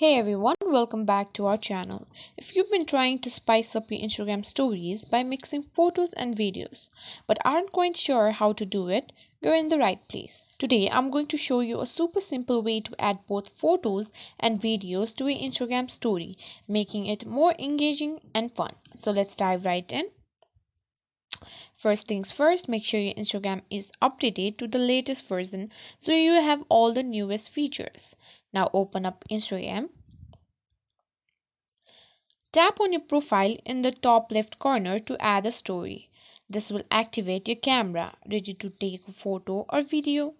Hey everyone, welcome back to our channel. If you've been trying to spice up your Instagram stories by mixing photos and videos, but aren't quite sure how to do it, you're in the right place. Today, I'm going to show you a super simple way to add both photos and videos to your Instagram story, making it more engaging and fun. So let's dive right in. First things first, make sure your Instagram is updated to the latest version so you have all the newest features. Now open up Instagram. Tap on your profile in the top left corner to add a story. This will activate your camera, ready to take a photo or video.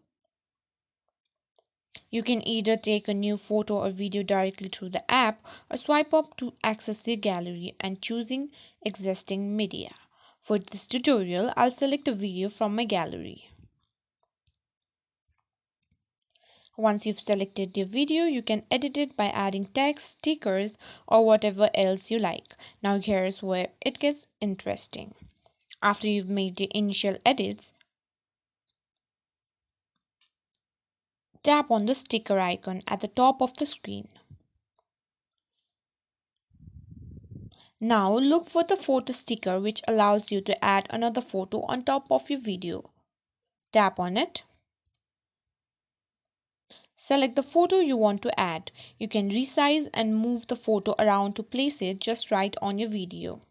You can either take a new photo or video directly through the app or swipe up to access your gallery and choosing existing media. For this tutorial, I'll select a video from my gallery. Once you've selected your video, you can edit it by adding text, stickers, or whatever else you like. Now here's where it gets interesting. After you've made the initial edits, tap on the sticker icon at the top of the screen. Now look for the photo sticker which allows you to add another photo on top of your video. Tap on it. Select the photo you want to add. You can resize and move the photo around to place it just right on your video.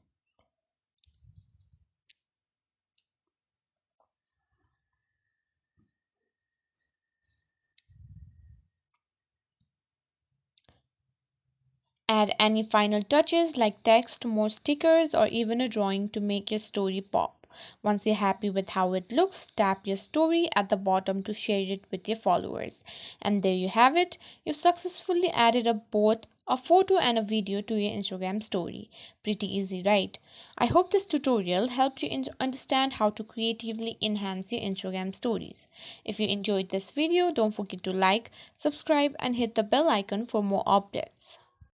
Add any final touches like text, more stickers, or even a drawing to make your story pop. Once you're happy with how it looks, tap your story at the bottom to share it with your followers. And there you have it. You've successfully added up both a photo and a video to your Instagram story. Pretty easy, right? I hope this tutorial helped you understand how to creatively enhance your Instagram stories. If you enjoyed this video, don't forget to like, subscribe, and hit the bell icon for more updates.